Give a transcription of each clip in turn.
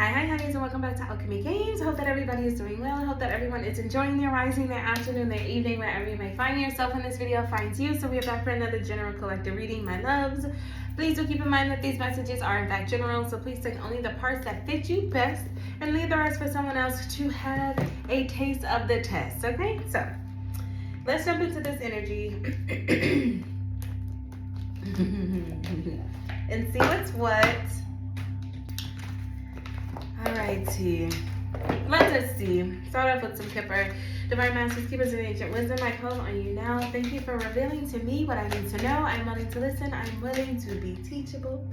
Hi honeys, and welcome back to Alchemy Games. I hope that everybody is doing well. I hope that everyone is enjoying their rising, their afternoon, their evening, wherever you may find yourself. In this video finds you. So we are back for another general collective reading, my loves. Please do keep in mind that these messages are in fact general, so please take only the parts that fit you best and leave the rest for someone else to have a taste of the test. Okay, so let's jump into this energy and see what's what. Alrighty, let us see. Start off with some Kipper. Divine Masters, Keepers, and Ancient Wisdom, I call on you now. Thank you for revealing to me what I need to know. I'm willing to listen. I'm willing to be teachable.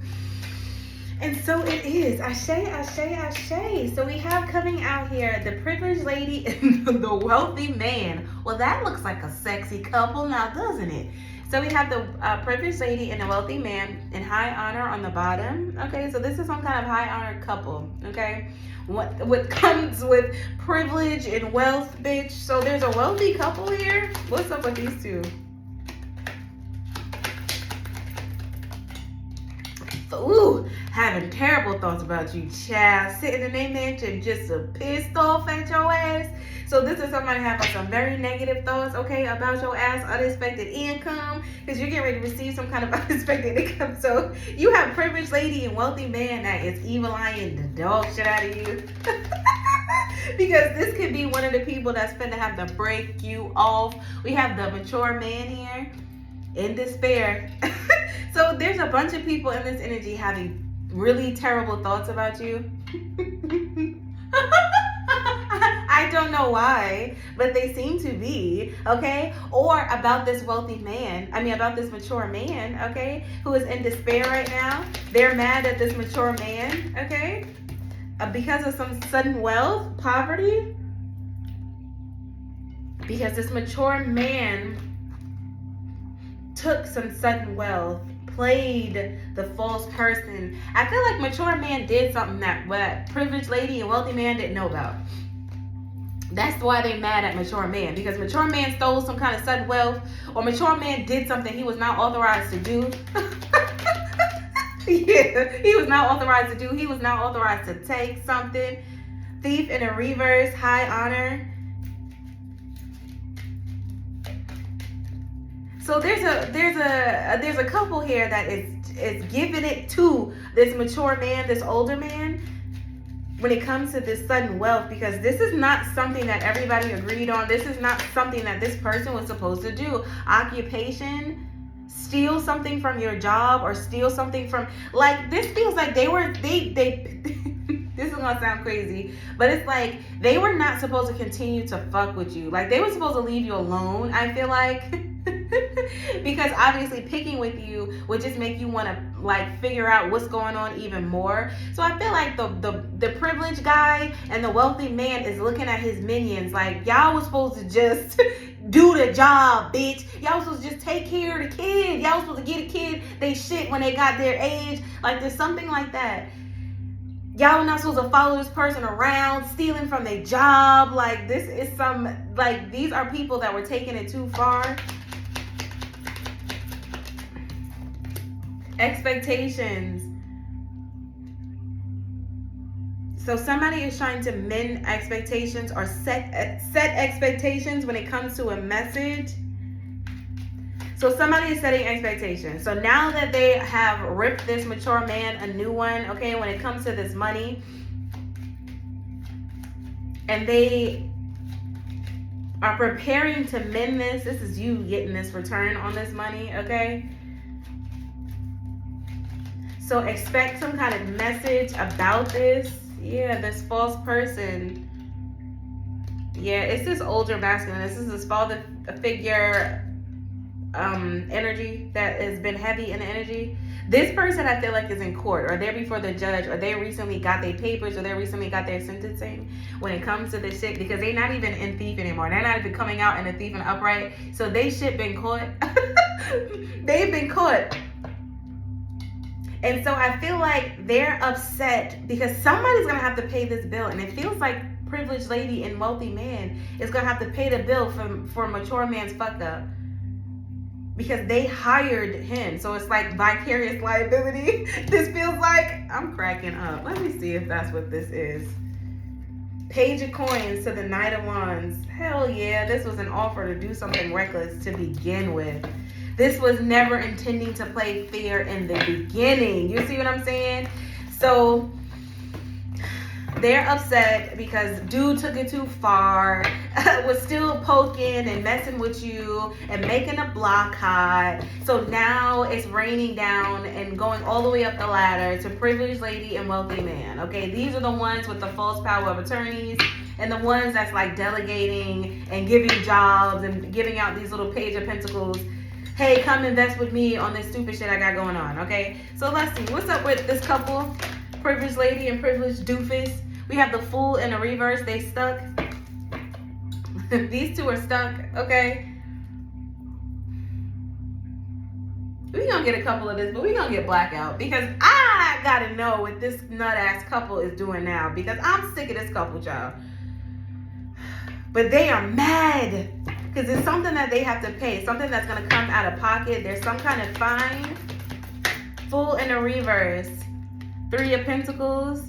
And so it is. Ashe, ashe, ashe. So we have coming out here the privileged lady and the wealthy man. Well, that looks like a sexy couple now, doesn't it? So we have the privileged lady and the wealthy man in high honor on the bottom. Okay, so this is some kind of high honor couple. Okay, what comes with privilege and wealth, bitch. So there's a wealthy couple here. What's up with these two? Ooh, having terrible thoughts about you, child. Sitting in their mansion just pissed off at your ass. So this is somebody having some very negative thoughts, okay, about your ass, unexpected income, because you're getting ready to receive some kind of unexpected income. So you have privileged lady and wealthy man that is evil eyeing the dog shit out of you. Because this could be one of the people that's finna have to break you off. We have the mature man here in despair. So there's a bunch of people in this energy having really terrible thoughts about you. I don't know why, but they seem to be, okay? Or about this wealthy man, about this mature man, okay? Who is in despair right now. They're mad at this mature man, okay? Because of some sudden wealth, poverty. Because this mature man took some sudden wealth, played the false person. I feel like mature man did something that privileged lady and wealthy man didn't know about. That's why they mad at mature man, because mature man stole some kind of sudden wealth, or mature man did something he was not authorized to do. Yeah, he was not authorized to do. He was not authorized to take something. Thief in a reverse, high honor. So there's a couple here that is giving it to this mature man, this older man, when it comes to this sudden wealth, because this is not something that everybody agreed on. This is not something that this person was supposed to do. Occupation, steal something from your job, or steal something from, like, this feels like they this is gonna sound crazy, but it's like they were not supposed to continue to fuck with you. Like, they were supposed to leave you alone, I feel like. Because obviously picking with you would just make you want to, like, figure out what's going on even more. So I feel like the privileged guy and the wealthy man is looking at his minions like, y'all was supposed to just do the job, bitch. Y'all was supposed to just take care of the kid. Y'all was supposed to get a kid they shit when they got their age. Like, there's something like that. Y'all were not supposed to follow this person around, stealing from their job. Like, this is these are people that were taking it too far. Expectations. So somebody is trying to mend expectations or set expectations when it comes to a message. So somebody is setting expectations. So now that they have ripped this mature man a new one, okay, when it comes to this money, and they are preparing to mend this is you getting this return on this money, okay? So expect some kind of message about this. Yeah, this false person. Yeah, it's this older masculine. This is this father figure energy that has been heavy in the energy. This person, I feel like, is in court, or they're before the judge, or they recently got their papers, or they recently got their sentencing when it comes to this shit, because they're not even in thief anymore. They're not even coming out in a thief and upright. So they shit been caught. They've been caught. And so I feel like they're upset because somebody's going to have to pay this bill. And it feels like privileged lady and wealthy man is going to have to pay the bill for mature man's fuck up. because they hired him. So it's like vicarious liability. This feels like, I'm cracking up. Let me see if that's what this is. Page of Coins to the Knight of Wands. Hell yeah, this was an offer to do something reckless to begin with. This was never intending to play fair in the beginning. You see what I'm saying? So they're upset because dude took it too far, was still poking and messing with you and making a block hot. So now it's raining down and going all the way up the ladder to privileged lady and wealthy man. Okay, these are the ones with the false power of attorneys and the ones that's like delegating and giving jobs and giving out these little page of pentacles. Hey, come invest with me on this stupid shit I got going on, okay? So let's see, what's up with this couple? Privileged lady and privileged doofus. We have the Fool in the reverse. They stuck. These two are stuck, okay? We're gonna get a couple of this, but we're gonna get blackout because I gotta know what this nut-ass couple is doing now because I'm sick of this couple, child. But they are mad because it's something that they have to pay, something that's gonna come out of pocket. There's some kind of fine. Fool in the reverse. 3 of Pentacles.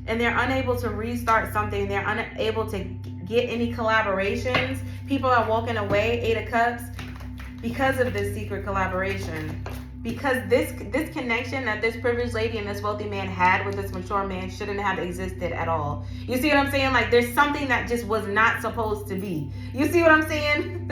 And they're unable to restart something. They're unable to get any collaborations. People are walking away, 8 of Cups, because of this secret collaboration. Because this connection that this privileged lady and this wealthy man had with this mature man shouldn't have existed at all. You see what I'm saying? Like there's something that just was not supposed to be. You see what I'm saying?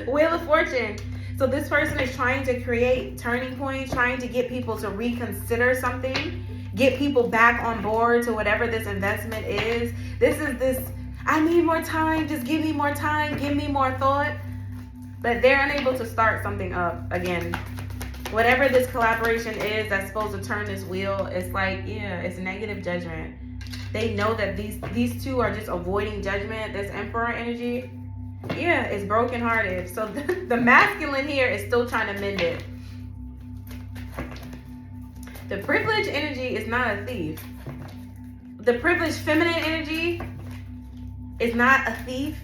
Wheel of Fortune. So this person is trying to create turning points, trying to get people to reconsider something. Get people back on board to whatever this investment is. This, I need more time. Just give me more time. Give me more thought. But they're unable to start something up again. Whatever this collaboration is that's supposed to turn this wheel, it's like, yeah, it's negative judgment. They know that these two are just avoiding judgment. This Emperor energy, yeah, it's brokenhearted. So the masculine here is still trying to mend it. The privileged energy is not a thief. The privileged feminine energy is not a thief.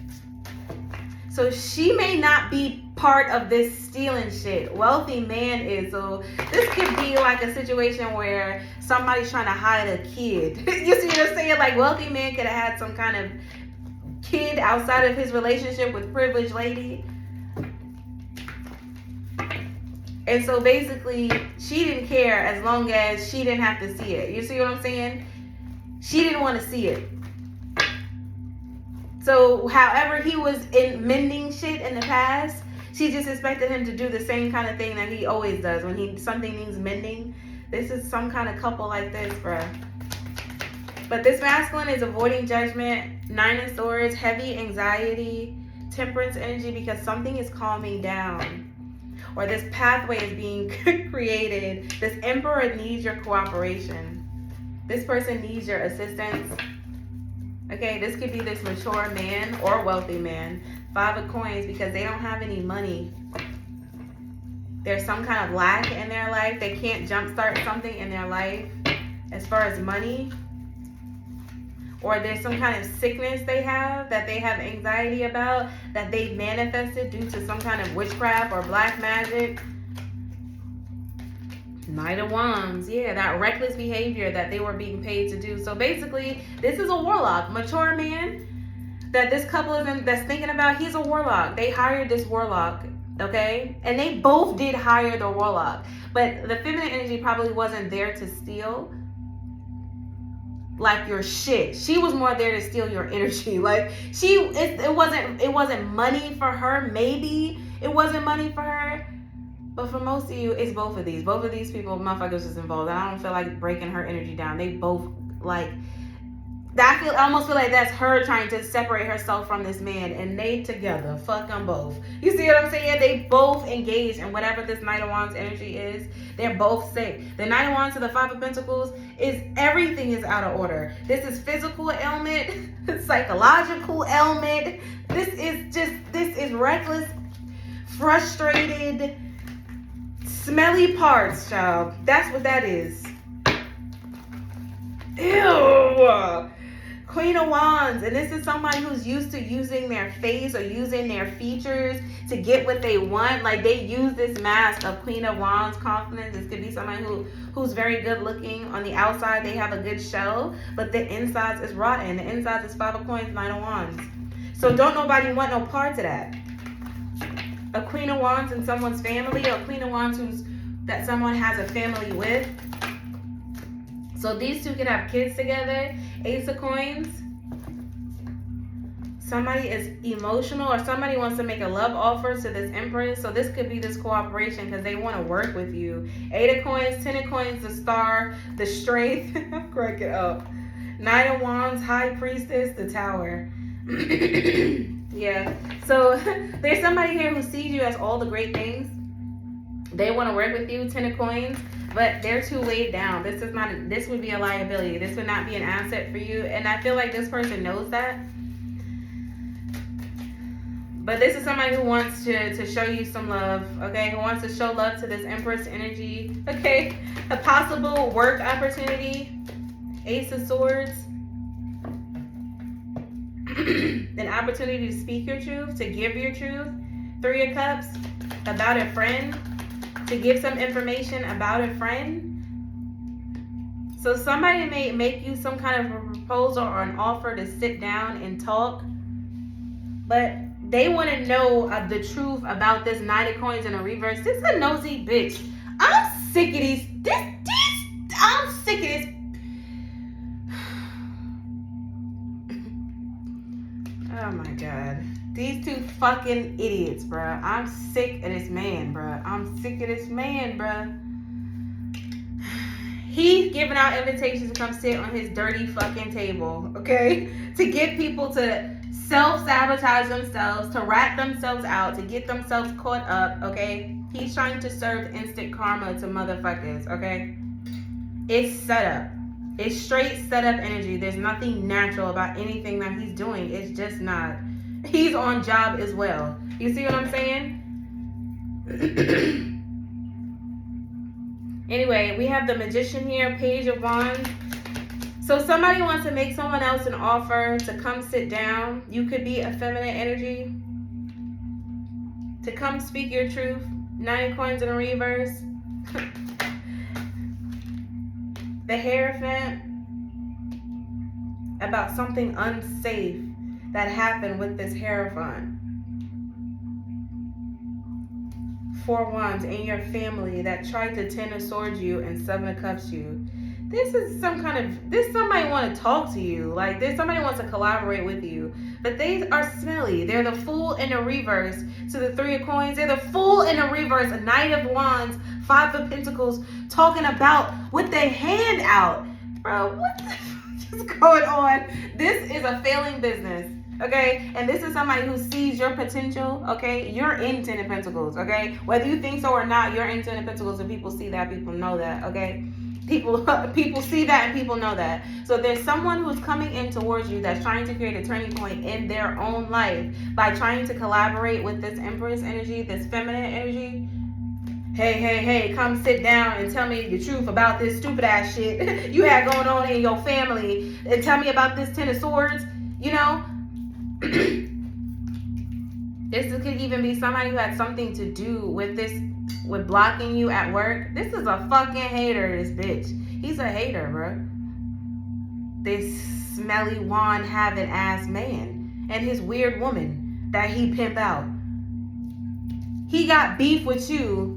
So she may not be part of this stealing shit. Wealthy man is. So this could be like a situation where somebody's trying to hide a kid. You see what I'm saying? Like wealthy man could have had some kind of kid outside of his relationship with privileged lady. And so basically, she didn't care as long as she didn't have to see it. You see what I'm saying? She didn't want to see it. So however he was in mending shit in the past, she just expected him to do the same kind of thing that he always does when something needs mending. This is some kind of couple like this, bruh. But this masculine is avoiding judgment, 9 of Swords, heavy anxiety, temperance energy because something is calming down. Or this pathway is being created. This Emperor needs your cooperation. This person needs your assistance. Okay, this could be this mature man or wealthy man. 5 of Coins because they don't have any money. There's some kind of lack in their life. They can't jumpstart something in their life as far as money. Or there's some kind of sickness they have that they have anxiety about that they manifested due to some kind of witchcraft or black magic. Knight of Wands, yeah, that reckless behavior that they were being paid to do. So basically, this is a warlock, mature man that this couple is in, that's thinking about. He's a warlock. They hired this warlock, okay? And they both did hire the warlock. But the feminine energy probably wasn't there to steal like your shit. She was more there to steal your energy. Like it wasn't money for her. Maybe it wasn't money for her, but for most of you, it's both of these people, motherfuckers is involved. I don't feel like breaking her energy down. They both like that. I almost feel like that's her trying to separate herself from this man, and they together, fuck them both. You see what I'm saying? They both engaged in whatever this Knight of Wands energy is. They're both sick. The Knight of Wands to the 5 of Pentacles is everything is out of order. This is physical ailment, psychological ailment. This is reckless, frustrated, smelly parts, child. That's what that is. Ew. Queen of Wands, and this is somebody who's used to using their face or using their features to get what they want. Like, they use this mask of Queen of Wands confidence. This could be somebody who's very good looking. On the outside, they have a good show, but the insides is rotten. The insides is 5 of Coins, 9 of Wands. So don't nobody want no part of that. A Queen of Wands in someone's family, or a Queen of Wands that someone has a family with. So these two could have kids together. Ace of Coins. Somebody is emotional, or somebody wants to make a love offer to this Empress. So this could be this cooperation because they want to work with you. 8 of Coins, 10 of Coins, the Star, the Strength. I'm cracking up. 9 of Wands, High Priestess, the Tower. Yeah. So there's somebody here who sees you as all the great things. They want to work with you. 10 of Coins. But they're too weighed down. This would be a liability. This would not be an asset for you. And I feel like this person knows that. But this is somebody who wants to show you some love, okay? Who wants to show love to this Empress energy, okay? A possible work opportunity. Ace of Swords. An opportunity to speak your truth, to give your truth. 3 of Cups. About a friend. To give some information about a friend. So somebody may make you some kind of a proposal or an offer to sit down and talk, but they want to know the truth about this 9 of Coins in a reverse. This is a nosy bitch. I'm sick of these. I'm sick of this. Oh my God. These two fucking idiots, bruh. I'm sick of this man, bruh. I'm sick of this man, bruh. He's giving out invitations to come sit on his dirty fucking table, okay? To get people to self-sabotage themselves, to rat themselves out, to get themselves caught up, okay? He's trying to serve instant karma to motherfuckers, okay? It's set up. It's straight set up energy. There's nothing natural about anything that he's doing. It's just not. He's on job as well. You see what I'm saying? Anyway, we have the Magician here, Page of Wands. So somebody wants to make someone else an offer to come sit down. You could be a feminine energy. To come speak your truth. 9 of Coins in a reverse. The Hierophant. About something unsafe that happened with this Hierophant. 4 Wands in your family that tried to 10 of Swords you and 7 of Cups you. This is somebody want to talk to you. Like, there's somebody wants to collaborate with you. But they are smelly. They're the Fool in the reverse to the 3 of Coins. They're the Fool in the reverse, a Knight of Wands, 5 of Pentacles, talking about with their hand out. Bro, what the fuck is going on? This is a failing business. Okay, and this is somebody who sees your potential. Okay, you're in 10 of Pentacles. Okay, whether you think so or not, you're in 10 of Pentacles, and people see that, people know that. Okay, people see that, and people know that. So there's someone who's coming in towards you that's trying to create a turning point in their own life by trying to collaborate with this Empress energy, this feminine energy. Hey, come sit down and tell me the truth about this stupid ass shit you had going on in your family, and tell me about this 10 of Swords. You know. This could even be somebody who had something to do with this, with blocking you at work. This is a fucking hater, this bitch. He's a hater, bro. This smelly wand having ass man and his weird woman that he pimp out. He got beef with you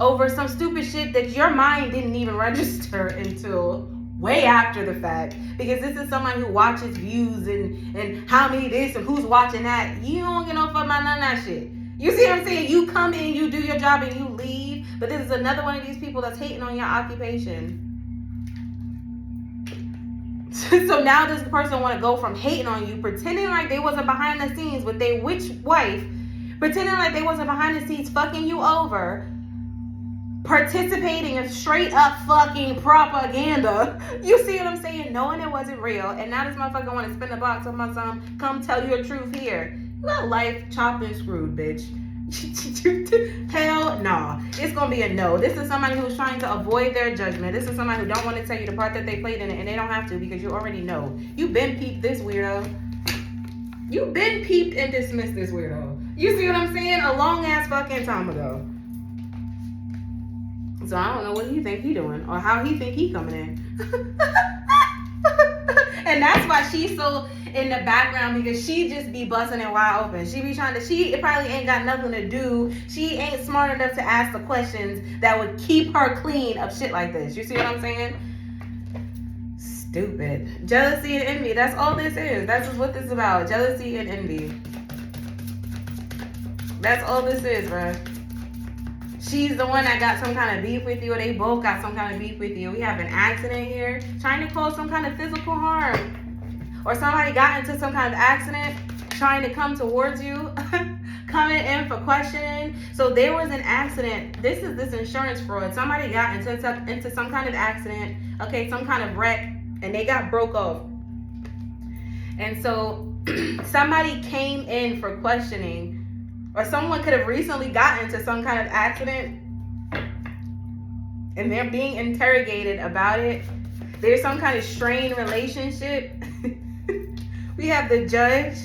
over some stupid shit that your mind didn't even register until way after the fact, because this is someone who watches views and how many this and who's watching that. You don't get no fuck about none of that shit. You see what I'm saying? You come in, you do your job, and you leave. But this is another one of these people that's hating on your occupation. So now this person want to go from hating on you, pretending like they wasn't behind the scenes with their witch wife, pretending like they wasn't behind the scenes fucking you over, participating in straight up fucking propaganda. You see what I'm saying? Knowing it wasn't real. And now this motherfucker want to spin the box on my son. Come tell your truth here. You got life chopped and screwed, bitch. Hell no. It's gonna be a no. This is somebody who's trying to avoid their judgment. This is somebody who don't want to tell you the part that they played in it, and they don't have to because you already know. You've been peeped this weirdo. You've been peeped and dismissed this weirdo. You see what I'm saying? A long ass fucking time ago. So I don't know what he think he doing or how he think he coming in. And that's why she's so in the background, because she just be busting it wide open. She be trying to, she probably ain't got nothing to do. She ain't smart enough to ask the questions that would keep her clean of shit like this. You see what I'm saying? Stupid. Jealousy and envy. That's all this is. That's what this is about. Jealousy and envy. That's all this is, bruh. She's the one that got some kind of beef with you, or they both got some kind of beef with you. We have an accident here, trying to cause some kind of physical harm. Or somebody got into some kind of accident, trying to come towards you, coming in for questioning. So there was an accident. This is this insurance fraud. Somebody got into some kind of accident, okay, some kind of wreck, and they got broke off. And so somebody came in for questioning. Or someone could have recently gotten into some kind of accident and they're being interrogated about it. There's some kind of strained relationship. We have the judge.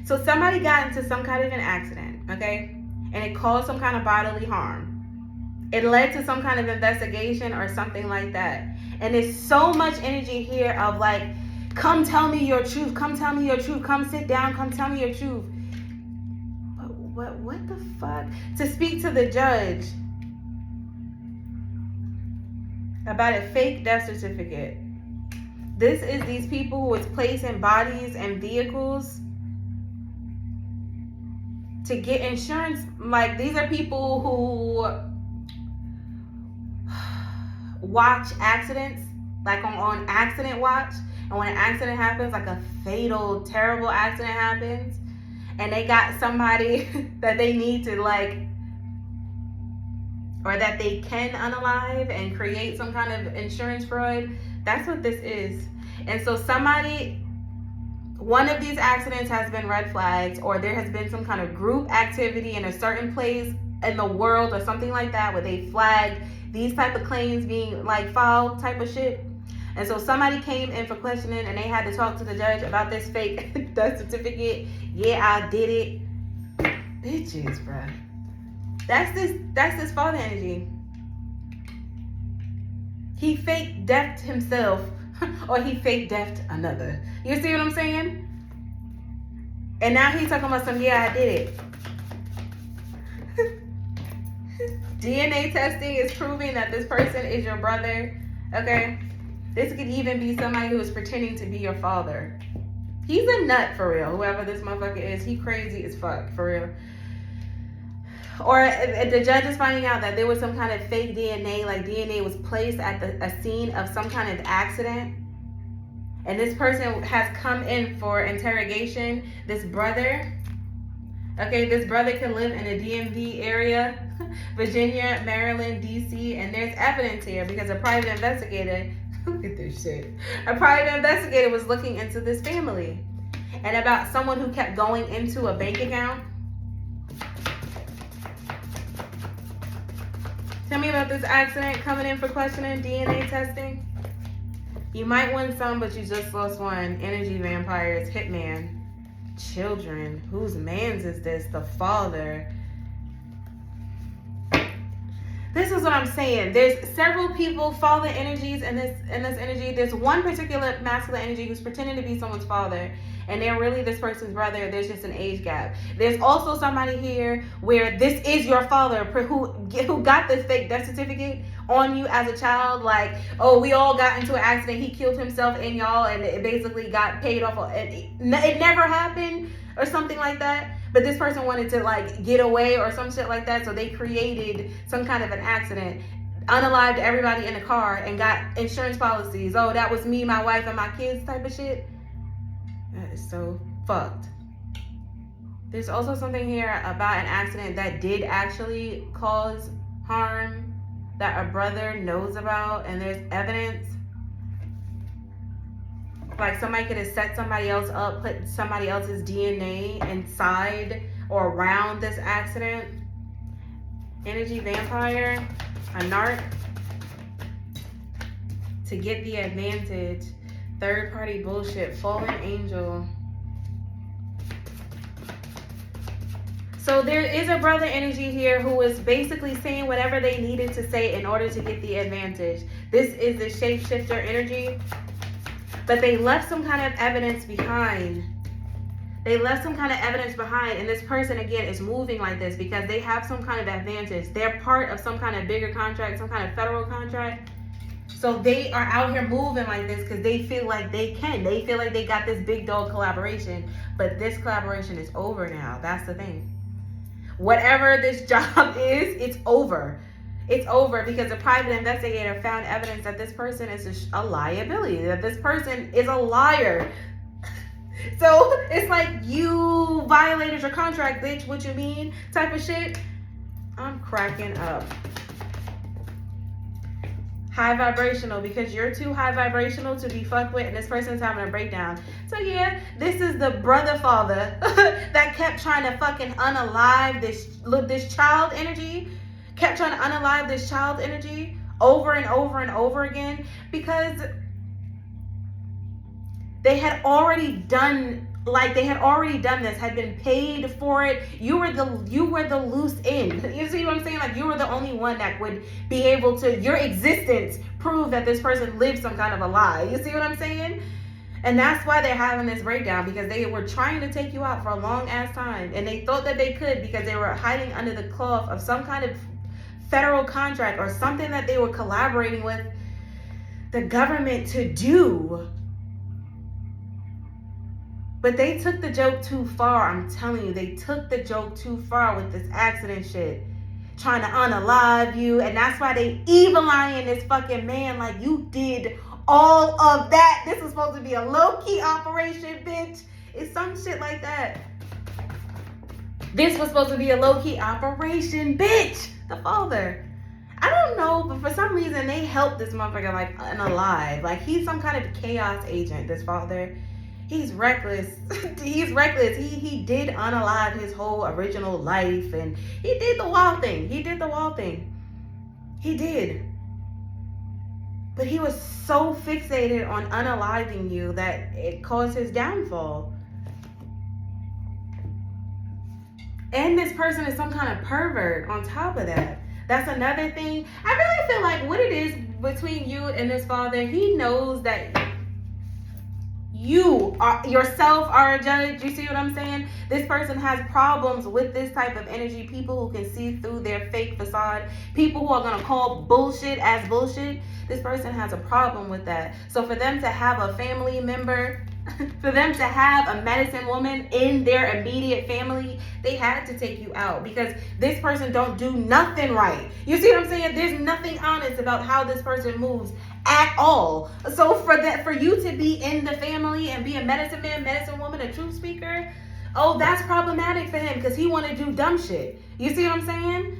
So somebody got into some kind of an accident, okay? And it caused some kind of bodily harm. It led to some kind of investigation or something like that. And there's so much energy here of like, come tell me your truth. Come tell me your truth. Come sit down. Come tell me your truth. But what the fuck? To speak to the judge about a fake death certificate. This is these people who is placing bodies and vehicles to get insurance. Like, these are people who watch accidents, like on accident watch. And when an accident happens, like a fatal, terrible accident happens, and they got somebody that they need to like, or that they can unalive and create some kind of insurance fraud, that's what this is. And so one of these accidents has been red flags, or there has been some kind of group activity in a certain place in the world or something like that where they flagged these type of claims being like filed type of shit. And so somebody came in for questioning and they had to talk to the judge about this fake death certificate. Yeah, I did it. Bitches, bruh. That's this father energy. He fake deathed himself or he fake deathed another. You see what I'm saying? And now he's talking about some, yeah, I did it. DNA testing is proving that this person is your brother. Okay? This could even be somebody who is pretending to be your father. He's a nut for real. Whoever this motherfucker is, he crazy as fuck for real. Or the judge is finding out that there was some kind of fake DNA, like DNA was placed at a scene of some kind of accident. And this person has come in for interrogation. This brother, okay, this brother can live in a DMV area, Virginia, Maryland, DC, and there's evidence here because a private investigator, look at this shit. A private investigator was looking into this family and about someone who kept going into a bank account. Tell me about this accident coming in for questioning, DNA testing. You might win some, but you just lost one. Energy vampires, hitman, children. Whose man's is this? The father. This is what I'm saying. There's several people, father energies in this energy. There's one particular masculine energy who's pretending to be someone's father, and they're really this person's brother. There's just an age gap. There's also somebody here where this is your father who got this fake death certificate on you as a child. Like, oh, we all got into an accident. He killed himself and y'all, and it basically got paid off. And it never happened or something like that. But this person wanted to like get away or some shit like that. So they created some kind of an accident, unalived everybody in the car and got insurance policies. Oh, that was me, my wife, and my kids type of shit. That is so fucked. There's also something here about an accident that did actually cause harm that a brother knows about, and there's evidence. Like somebody could have set somebody else up, put somebody else's DNA inside or around this accident. Energy vampire, a narc, to get the advantage. Third party bullshit, fallen angel. So there is a brother energy here who is basically saying whatever they needed to say in order to get the advantage. This is the shapeshifter energy. But they left some kind of evidence behind. They left some kind of evidence behind. And this person, again, is moving like this because they have some kind of advantage. They're part of some kind of bigger contract, some kind of federal contract. So they are out here moving like this because they feel like they can. They feel like they got this big dog collaboration. But this collaboration is over now. That's the thing. Whatever this job is, it's over. It's over because the private investigator found evidence that this person is a liability, that this person is a liar. So it's like, you violated your contract, bitch, what you mean? Type of shit. I'm cracking up. High vibrational, because you're too high vibrational to be fucked with, and this person's having a breakdown. So yeah, this is the brother father that kept trying to fucking unalive this child energy, kept trying to unalive this child energy over and over and over again, because they had already done this, had been paid for it. You were the loose end. You see what I'm saying? Like, you were the only one that would be able to, your existence, prove that this person lived some kind of a lie. You see what I'm saying? And that's why they're having this breakdown, because they were trying to take you out for a long ass time, and they thought that they could because they were hiding under the cloth of some kind of federal contract or something that they were collaborating with the government to do. But they took the joke too far. I'm telling you, they took the joke too far with this accident shit. Trying to unalive you. And that's why they evil eyeing this fucking man like, you did all of that. This was supposed to be a low-key operation, bitch. It's some shit like that. This was supposed to be a low-key operation, bitch. The father. I don't know, but for some reason they helped this motherfucker like unalive. Like, he's some kind of chaos agent, this father. He's reckless. He's reckless. He did unalive his whole original life, and he did the wild thing. He did. But he was so fixated on unaliving you that it caused his downfall. And this person is some kind of pervert on top of that. That's another thing. I really feel like what it is between you and this father, he knows that you yourself are a judge. You see what I'm saying? This person has problems with this type of energy. People who can see through their fake facade. People who are going to call bullshit as bullshit. This person has a problem with that. So for them to have a family member, for them to have a medicine woman in their immediate family, they had to take you out because this person don't do nothing right. You see what I'm saying? There's nothing honest about how this person moves at all. So for you to be in the family and be a medicine man, medicine woman, a truth speaker, oh, that's problematic for him because he want to do dumb shit. You see what I'm saying?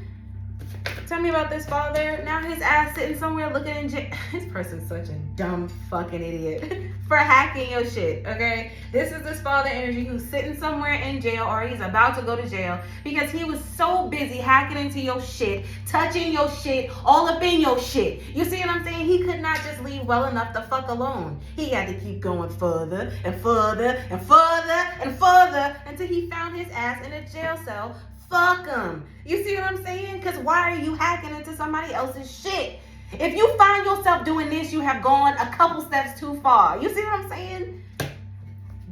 Tell me about this father. Now his ass sitting somewhere looking in jail. This person's such a dumb fucking idiot for hacking your shit, okay? This is this father energy who's sitting somewhere in jail, or he's about to go to jail because he was so busy hacking into your shit, touching your shit, all up in your shit. You see what I'm saying? He could not just leave well enough to fuck alone. He had to keep going further and further and further and further until he found his ass in a jail cell. Fuck them. You see what I'm saying? Because why are you hacking into somebody else's shit? If you find yourself doing this, you have gone a couple steps too far. You see what I'm saying?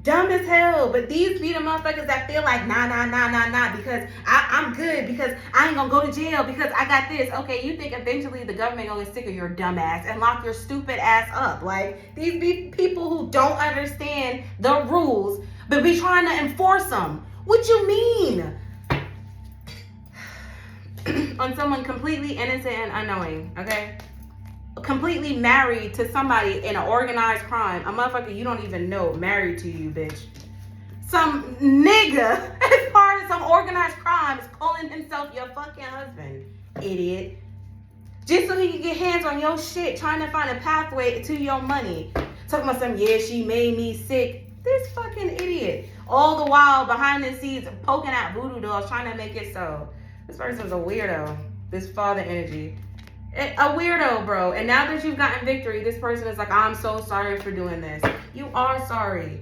Dumb as hell. But these be the motherfuckers that feel like, nah, because I'm good, because I ain't gonna go to jail, because I got this. Okay, you think eventually the government gonna get sick of your dumb ass and lock your stupid ass up. Like, these be people who don't understand the rules, but be trying to enforce them. What you mean? On someone completely innocent and unknowing, okay? Completely married to somebody in an organized crime. A motherfucker you don't even know married to you, bitch. Some nigga as part of some organized crime is calling himself your fucking husband, idiot. Just so he can get hands on your shit, trying to find a pathway to your money. Talking about some, yeah, she made me sick. This fucking idiot. All the while behind the scenes poking at voodoo dolls trying to make it so. This person's a weirdo. This father energy. A weirdo, bro. And now that you've gotten victory, this person is like, I'm so sorry for doing this. You are sorry.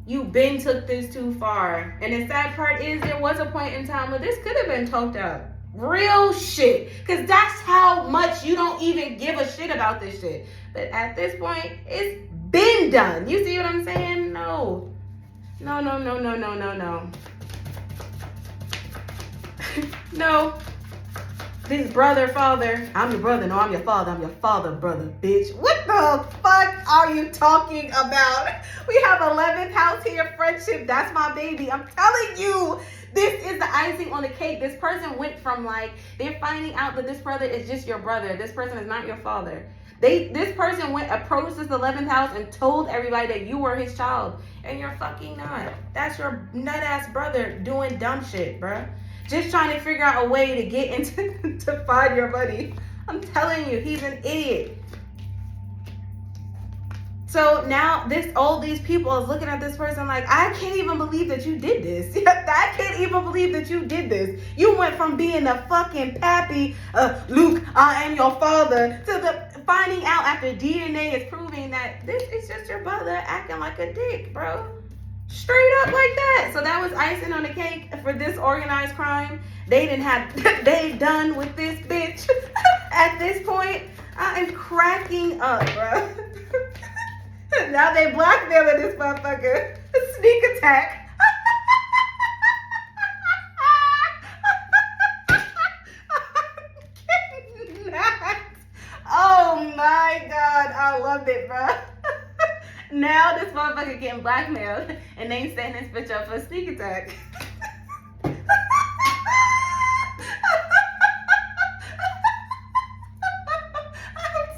You been took this too far. And the sad part is there was a point in time where this could have been talked out. Real shit. Because that's how much you don't even give a shit about this shit. But at this point, it's been done. You see what I'm saying? No. No, no, no, no, no, no, no. No. This brother, father. I'm your brother. No, I'm your father. I'm your father, brother, bitch. What the fuck are you talking about? We have 11th house here, friendship. That's my baby. I'm telling you. This is the icing on the cake. This person went from like, they're finding out that this brother is just your brother. This person is not your father. This person approached this 11th house and told everybody that you were his child. And you're fucking not. That's your nut ass brother doing dumb shit, bruh. Just trying to figure out a way to get into, to find your money. I'm telling you, he's an idiot. So now all these people is looking at this person like, I can't even believe that you did this. I can't even believe that you did this. You went from being a fucking pappy, Luke, I am your father, to the finding out after DNA is proving that this is just your brother acting like a dick, bro. Straight up like that. So that was icing on the cake for this organized crime. They done with this bitch. At this point, I am cracking up, bro. Now they blackmailing this motherfucker. Sneak attack. Oh my God, I love it, bro. Now this motherfucker getting blackmailed and they setting this bitch up for a sneak attack. I'm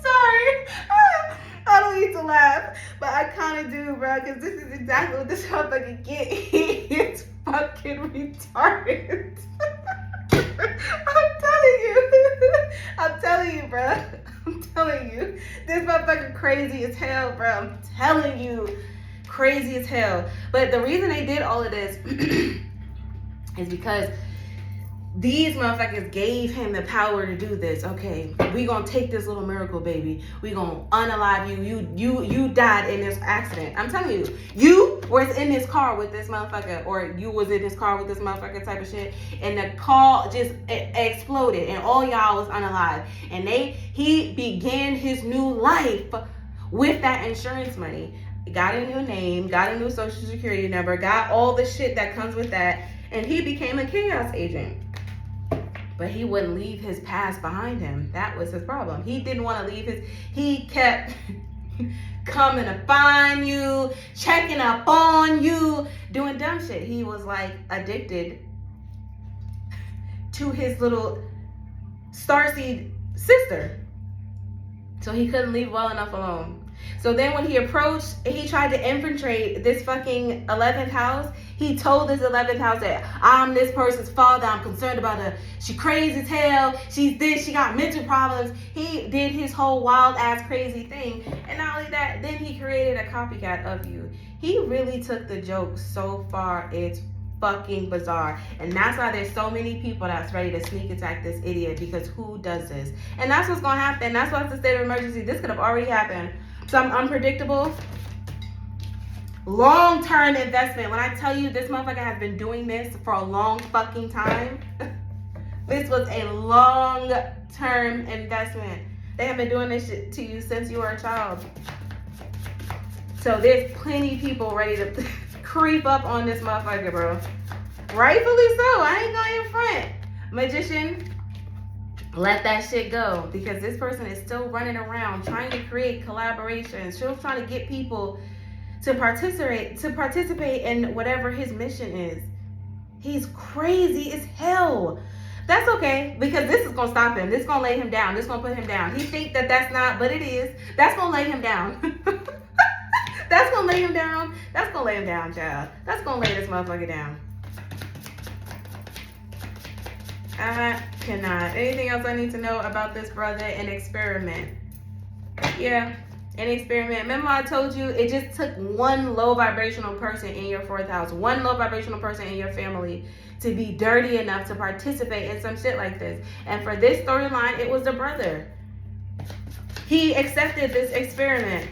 sorry. I don't need to laugh, but I kind of do, bro, because this is exactly what this motherfucker get. It's fucking retarded. I'm telling you, bro. I'm telling you. This motherfucker crazy as hell, bro. I'm telling you. Crazy as hell. But the reason they did all of this is because these motherfuckers gave him the power to do this. Okay, we gonna take this little miracle baby. We gonna unalive you. You died in this accident. I'm telling you, you was in this car with this motherfucker, or you was in this car with this motherfucker type of shit, and the car just exploded, and all y'all was unalive. And he began his new life with that insurance money. Got a new name, got a new social security number, got all the shit that comes with that, and he became a chaos agent. But he wouldn't leave his past behind him. That was his problem. He didn't want to leave he kept coming to find you, checking up on you, doing dumb shit. He was like addicted to his little starseed sister. So he couldn't leave well enough alone. So then when he approached, he tried to infiltrate this fucking 11th house. He told this 11th house that I'm this person's father. I'm concerned about her. She crazy as hell. She's this. She got mental problems. He did his whole wild ass crazy thing. And not only that, then he created a copycat of you. He really took the joke so far. It's fucking bizarre. And that's why there's so many people that's ready to sneak attack this idiot, because who does this? And that's what's going to happen. That's why it's a state of emergency. This could have already happened. Some unpredictable long-term investment. When I tell you this motherfucker has been doing this for a long fucking time, this was a long-term investment. They have been doing this shit to you since you were a child. So there's plenty of people ready to creep up on this motherfucker, bro. Rightfully so. I ain't going in front. Magician, let that shit go, because this person is still running around trying to create collaborations. Still trying to get people to participate in whatever his mission is. He's crazy as hell. That's okay, because this is gonna stop him. This is gonna lay him down. This is gonna put him down. He think that that's not, but it is. That's gonna lay him down. That's gonna lay him down. That's gonna lay him down, child. That's gonna lay this motherfucker down. I cannot. Anything else I need to know about this brother? An experiment. Yeah, An experiment. Remember I told you it just took one low vibrational person in your fourth house, one low vibrational person in your family to be dirty enough to participate in some shit like this. And for this storyline, it was the brother. He accepted this experiment.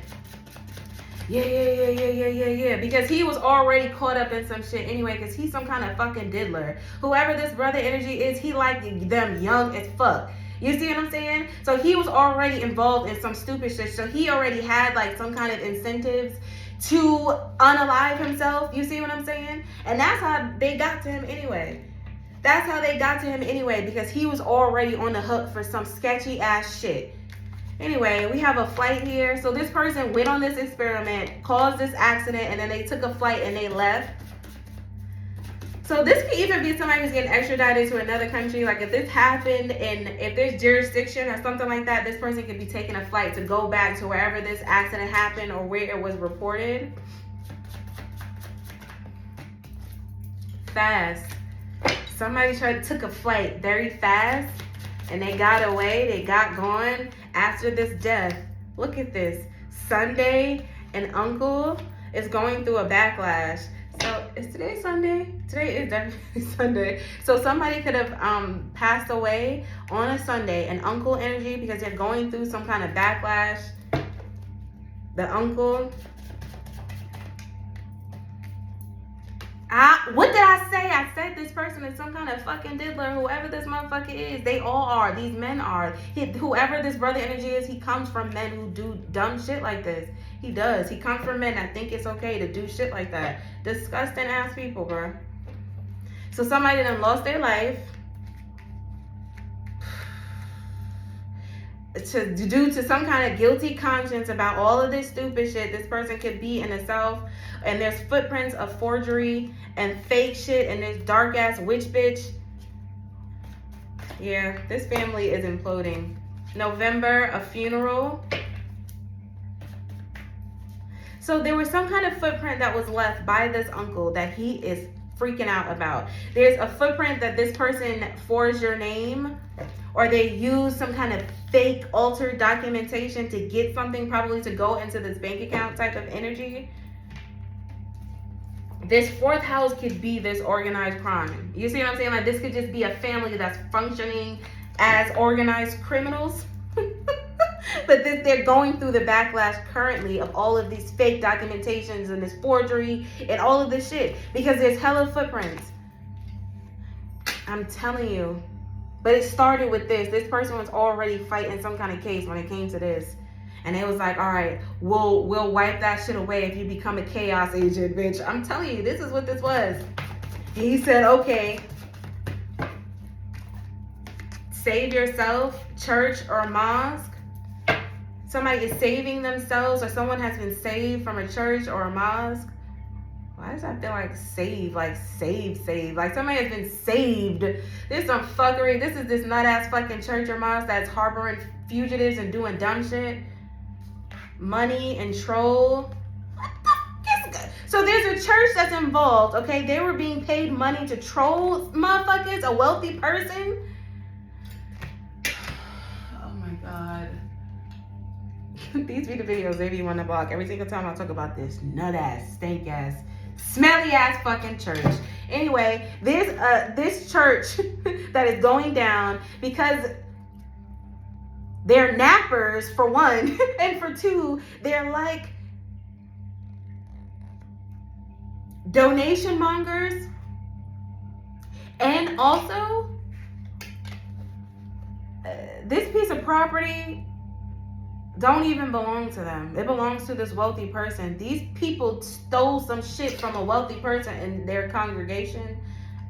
Yeah. Because he was already caught up in some shit anyway, because he's some kind of fucking diddler. Whoever this brother energy is, he like them young as fuck. You see what I'm saying? So he was already involved in some stupid shit. So he already had like some kind of incentives to unalive himself. You see what I'm saying? And that's how they got to him anyway. That's how they got to him anyway, because he was already on the hook for some sketchy ass shit. Anyway, we have a flight here. So this person went on this experiment, caused this accident, and then they took a flight and they left. So this could even be somebody who's getting extradited to another country. Like if this happened and if there's jurisdiction or something like that, this person could be taking a flight to go back to wherever this accident happened or where it was reported. Fast. Somebody took a flight very fast and they got away. They got gone after this death. Look at this. Sunday and uncle is going through a backlash. So is today Sunday? Today is definitely Sunday. So somebody could have passed away on a Sunday, an uncle energy, because they're going through some kind of backlash. The uncle. What did I say? I said this person is some kind of fucking diddler. Whoever this motherfucker is, they all are. These men are. Whoever this brother energy is, he comes from men who do dumb shit like this. He does. He comes from men that think it's okay to do shit like that. Disgusting ass people, bro. So somebody done lost their life due to some kind of guilty conscience about all of this stupid shit. This person could be in the South, and there's footprints of forgery and fake shit, and this dark ass witch bitch. Yeah, this family is imploding. November, a funeral. So there was some kind of footprint that was left by this uncle that he is freaking out about. There's a footprint that this person forged your name, or they use some kind of fake altered documentation to get something, probably to go into this bank account type of energy. This fourth house could be this organized crime. You see what I'm saying? Like this could just be a family that's functioning as organized criminals. But they're going through the backlash currently of all of these fake documentations and this forgery and all of this shit, because there's hella footprints. I'm telling you. But it started with this. This person was already fighting some kind of case when it came to this. And it was like, all right, we'll wipe that shit away if you become a chaos agent, bitch. I'm telling you, this is what this was. He said, okay, save yourself, church or mosque. Somebody is saving themselves, or someone has been saved from a church or a mosque. Why does that feel like save? Like save? Like somebody has been saved. There's some fuckery. This is this nut-ass fucking church or mosque that's harboring fugitives and doing dumb shit. Money and troll. What the fuck is? So there's a church that's involved, okay? They were being paid money to troll motherfuckers, a wealthy person. Oh my God. These be the videos they be on the block every single time I talk about this nut-ass, stank-ass, smelly-ass fucking church. Anyway, there's this church that is going down because they're nappers, for one, and for two, they're like donation mongers, and also this piece of property don't even belong to them. It belongs to this wealthy person. These people stole some shit from a wealthy person in their congregation.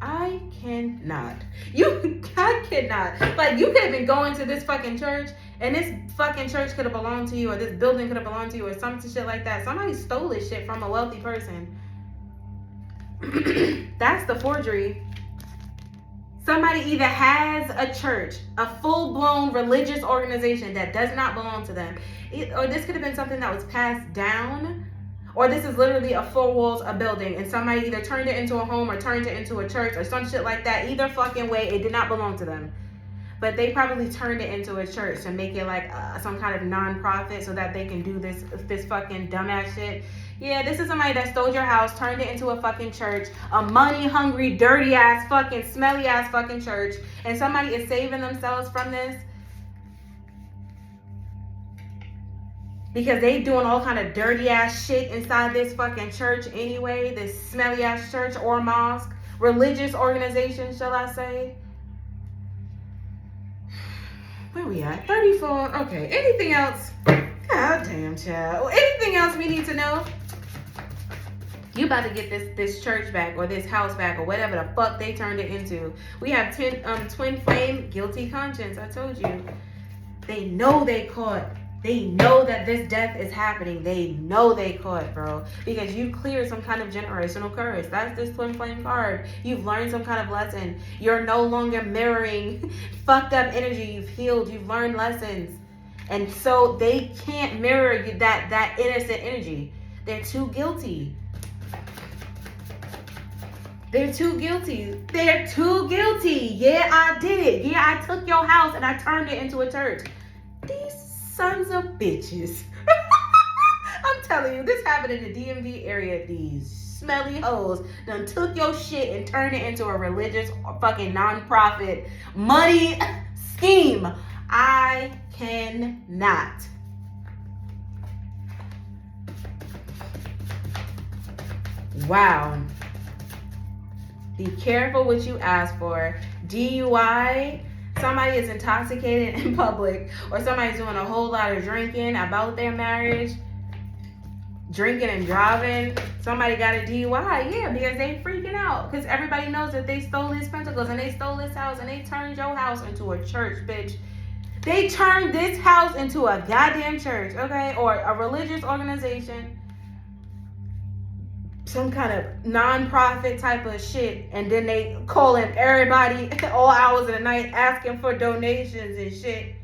I cannot. I cannot. Like, you could have been going to this fucking church, and this fucking church could have belonged to you, or this building could have belonged to you, or some shit like that. Somebody stole this shit from a wealthy person. That's the forgery. Somebody either has a church, a full-blown religious organization that does not belong to them, or this could have been something that was passed down, or this is literally a four walls, a building, and somebody either turned it into a home or turned it into a church or some shit like that. Either fucking way, it did not belong to them. but they probably turned it into a church to make it like some kind of non-profit so that they can do this fucking dumbass shit. Yeah, this is somebody that stole your house, turned it into a fucking church, a money-hungry, dirty-ass, fucking smelly-ass fucking church, and somebody is saving themselves from this because they doing all kind of dirty-ass shit inside this fucking church anyway, this smelly-ass church or mosque, religious organization, shall I say. Where we at? 34. Okay, anything else? God damn, child. Anything else we need to know? You about to get this church back or this house back or whatever the fuck they turned it into. We have twin flame, guilty conscience. I told you. They know they caught. They know that this death is happening. They know they caught, bro. Because you cleared some kind of generational curse. That's this twin flame card. You've learned some kind of lesson. You're no longer mirroring fucked up energy. You've healed. You've learned lessons. And so they can't mirror that innocent energy. They're too guilty. They're too guilty. They're too guilty. Yeah, I did it. Yeah, I took your house and I turned it into a church. These sons of bitches. I'm telling you, this happened in the DMV area. These smelly hoes done took your shit and turned it into a religious fucking non-profit money scheme. I cannot. Wow. Be careful what you ask for. DUI, somebody is intoxicated in public, or somebody's doing a whole lot of drinking about their marriage, drinking and driving. Somebody got a DUI, yeah, because they freaking out. Because everybody knows that they stole his pentacles and they stole his house and they turned your house into a church, bitch. They turned this house into a goddamn church, okay? Or a religious organization. Some kind of non-profit type of shit, and then they calling everybody all hours of the night asking for donations and shit.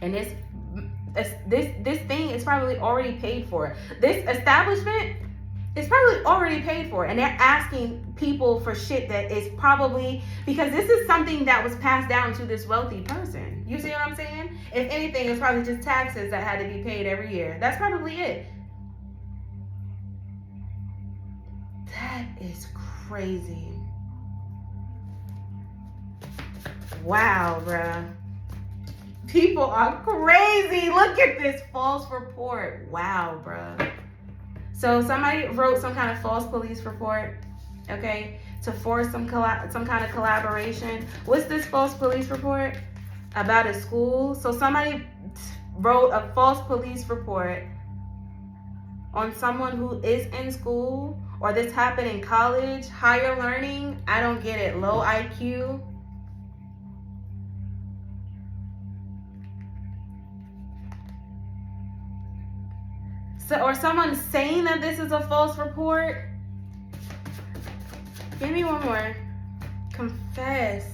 And this thing is probably already paid for. This establishment is probably already paid for, and they're asking people for shit that is probably because this is something that was passed down to this wealthy person. You see what I'm saying? If anything, it's probably just taxes that had to be paid every year. That's probably it. That is crazy. Wow, bruh. People are crazy. Look at this false report. Wow, bruh. So somebody wrote some kind of false police report, okay, to force some kind of collaboration. What's this false police report? About a school. So somebody wrote a false police report on someone who is in school, or this happened in college, higher learning. I don't get it. Low IQ. So, or someone saying that this is a false report. Give me one more. Confess.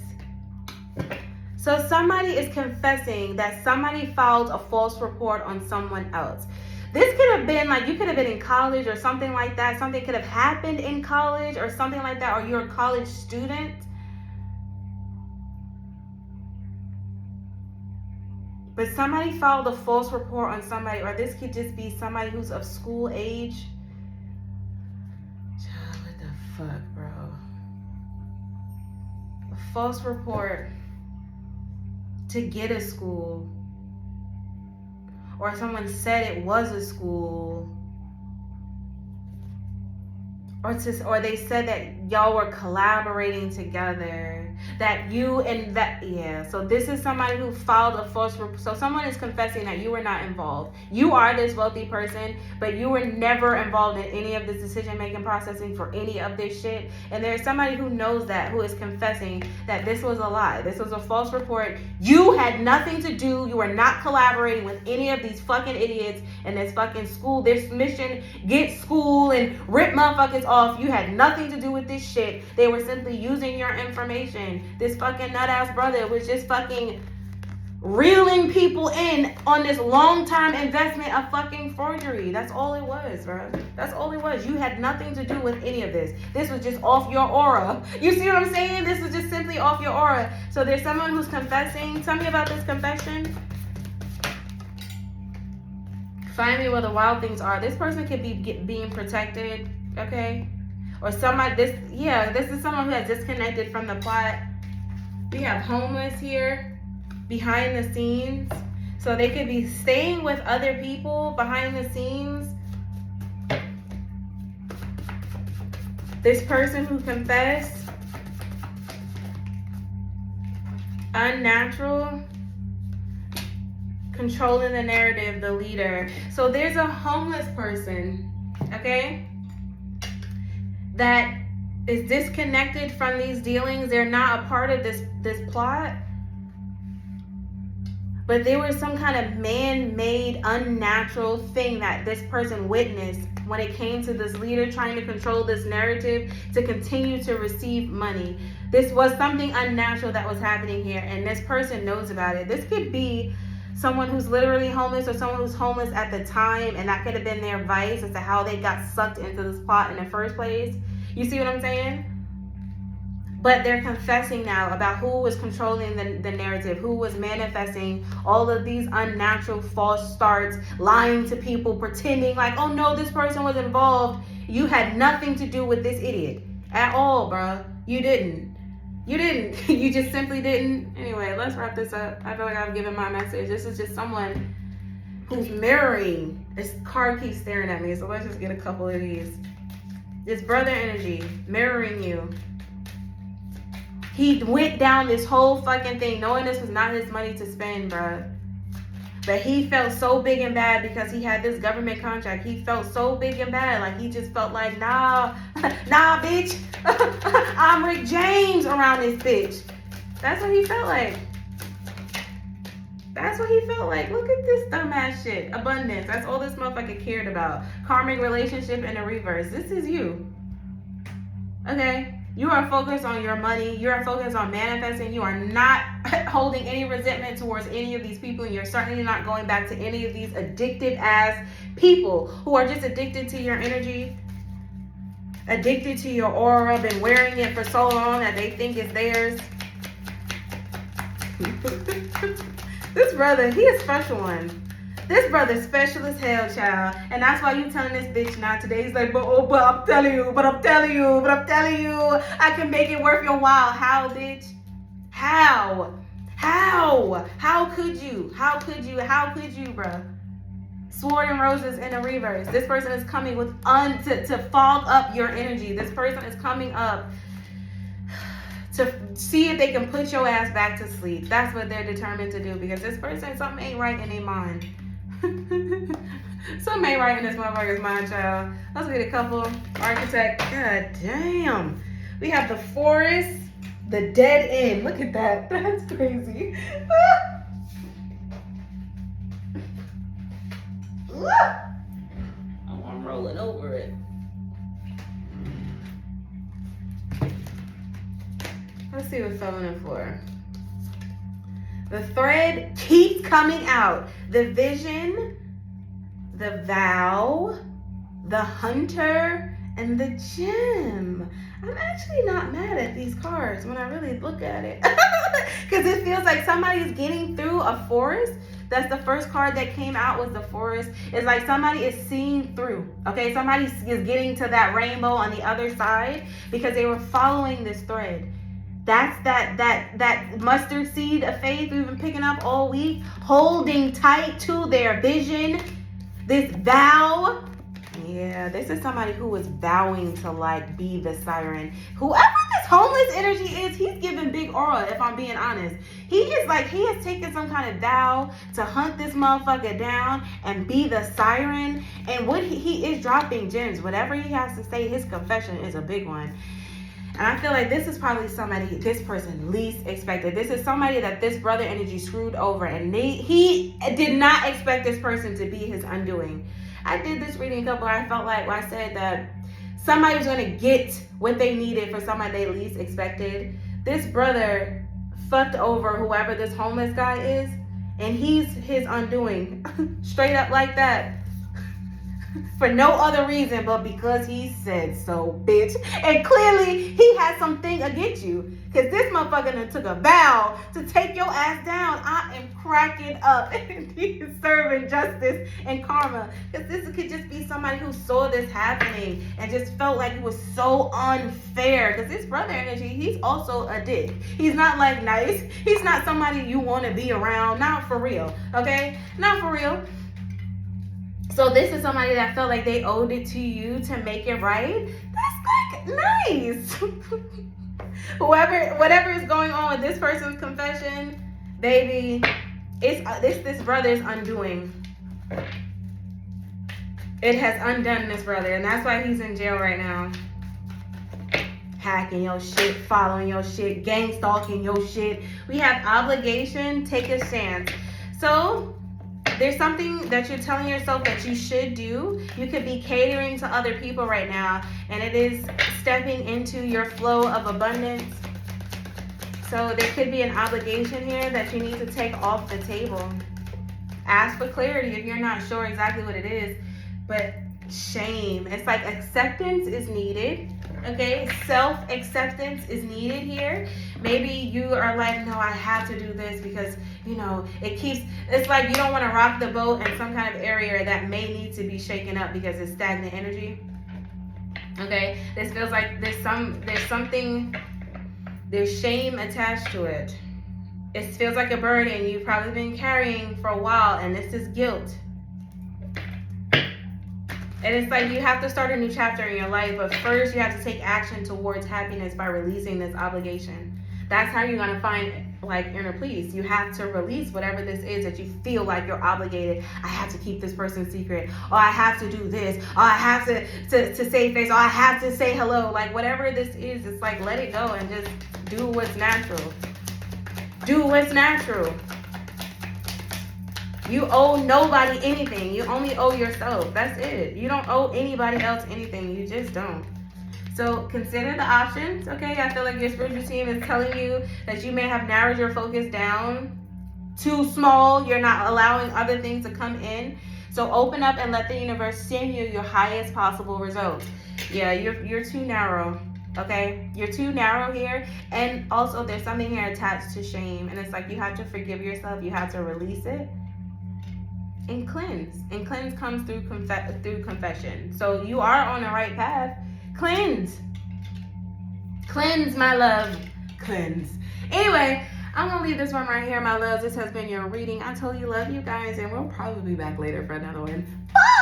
So somebody is confessing that somebody filed a false report on someone else. This could have been like, you could have been in college or something like that. Something could have happened in college or something like that, or you're a college student. But somebody filed a false report on somebody, or this could just be somebody who's of school age. What the fuck, bro? A false report to get a school. Or someone said it was a school, or they said that y'all were collaborating together, that you and that, yeah. So this is somebody who filed a false report. So someone is confessing that you were not involved. You are this wealthy person, but you were never involved in any of this decision-making processing for any of this shit. And there's somebody who knows that, who is confessing that this was a lie. This was a false report. You had nothing to do. You were not collaborating with any of these fucking idiots in this fucking school. This mission, get school and rip motherfuckers off. You had nothing to do with this shit. They were simply using your information. This fucking nut ass brother was just fucking reeling people in on this long-time investment of fucking forgery. That's all it was, bro. That's all it was. You had nothing to do with any of this. This was just off your aura. You see what I'm saying? This is just simply off your aura. So there's someone who's confessing. Tell me about this confession. Find me where the wild things are. This person could be being protected, okay? Or somebody, this is someone who has disconnected from the plot. We have homeless here. Behind the scenes, so they could be staying with other people behind the scenes. This person who confessed, unnatural, controlling the narrative, the leader. So there's a homeless person, okay, that is disconnected from these dealings. They're not a part of this plot. But there was some kind of man-made, unnatural thing that this person witnessed when it came to this leader trying to control this narrative to continue to receive money. This was something unnatural that was happening here, and this person knows about it. This could be someone who's literally homeless or someone who's homeless at the time, and that could have been their vice as to how they got sucked into this plot in the first place. You see what I'm saying? But they're confessing now about who was controlling the narrative, who was manifesting all of these unnatural false starts, lying to people, pretending like, oh no, this person was involved. You had nothing to do with this idiot at all, bro. You didn't. You just simply didn't. Anyway, let's wrap this up. I feel like I've given my message. This is just someone who's mirroring. This card keeps staring at me, so let's just get a couple of these. This brother energy mirroring you. He went down this whole fucking thing knowing this was not his money to spend, bruh. But he felt so big and bad because he had this government contract. He felt so big and bad. Like, he just felt like, nah, bitch. I'm Rick James around this bitch. That's what he felt like. That's what he felt like. Look at this dumbass shit. Abundance. That's all this motherfucker cared about. Karmic relationship in the reverse. This is you. Okay? You are focused on your money. You are focused on manifesting. You are not holding any resentment towards any of these people. And you're certainly not going back to any of these addictive ass people who are just addicted to your energy, addicted to your aura, been wearing it for so long that they think it's theirs. This brother, he a special one. This brother's special as hell, child. And that's why you telling this bitch not today. He's like, but I'm telling you, I can make it worth your while. How, bitch? How? How could you, bruh? Sword and roses in the reverse. This person is coming with to fog up your energy. This person is coming up to see if they can put your ass back to sleep. That's what they're determined to do, because this person, something ain't right in their mind. Something ain't right in this motherfucker's mind, child. Let's get a couple. Architect. God damn. We have the forest, the dead end. Look at that. That's crazy. I'm rolling over it. Let's see what's on it for. The thread keeps coming out. The vision, the vow, the hunter, and the gem. I'm actually not mad at these cards when I really look at it. Because it feels like somebody's getting through a forest. That's the first card that came out, was the forest. It's like somebody is seeing through. Okay, somebody is getting to that rainbow on the other side because they were following this thread. That's that mustard seed of faith we've been picking up all week, holding tight to their vision, this vow. Yeah, this is somebody who is vowing to like be the siren. Whoever this homeless energy is, he's giving big aura, if I'm being honest. He has taken some kind of vow to hunt this motherfucker down and be the siren. And what he is dropping gems. Whatever he has to say, his confession is a big one. And I feel like this is probably somebody this person least expected. This is somebody that this brother energy screwed over, and he did not expect this person to be his undoing. I did this reading a couple. I felt like I said that somebody was going to get what they needed for somebody they least expected. This brother fucked over whoever this homeless guy is and he's his undoing. Straight up like that. For no other reason but because he said so, bitch. And clearly he has something against you. Because this motherfucker done took a vow to take your ass down. I am cracking up. He is serving justice and karma. Because this could just be somebody who saw this happening and just felt like it was so unfair. Because this brother energy, he's also a dick. He's not like nice. He's not somebody you want to be around. Not for real. Okay? Not for real. So this is somebody that felt like they owed it to you to make it right. That's like nice. Whatever is going on with this person's confession, baby, it's this brother's undoing. It has undone this brother, and that's why he's in jail right now. Hacking your shit, following your shit, gang stalking your shit. We have obligation, take a stance. So there's something that you're telling yourself that you should do. You could be catering to other people right now, and it is stepping into your flow of abundance. So there could be an obligation here that you need to take off the table. Ask for clarity if you're not sure exactly what it is, but shame. It's like acceptance is needed. Okay, self-acceptance is needed here. Maybe you are like, no, I have to do this because, you know, it's like you don't want to rock the boat in some kind of area that may need to be shaken up because it's stagnant energy. Okay, this feels like there's shame attached to it. It feels like a burden you've probably been carrying for a while, and this is guilt. And it's like you have to start a new chapter in your life, but first you have to take action towards happiness by releasing this obligation. That's how you're going to find like inner peace. You have to release whatever this is that you feel like you're obligated. I have to keep this person secret, or I have to do this, or I have to save face, or I have to say hello. Like whatever this is, it's like let it go and just do what's natural. Do what's natural. You owe nobody anything. You only owe yourself. That's it. You don't owe anybody else anything. You just don't. So consider the options, okay? I feel like your spiritual team is telling you that you may have narrowed your focus down too small. You're not allowing other things to come in. So open up and let the universe send you your highest possible results. Yeah, you're too narrow, okay? You're too narrow here. And also there's something here attached to shame. And it's like you have to forgive yourself. You have to release it. And cleanse. And cleanse comes through confession. So you are on the right path. Cleanse. Cleanse, my love. Cleanse. Anyway, I'm going to leave this one right here, my loves. This has been your reading. I told you love you guys, and we'll probably be back later for another one. Bye!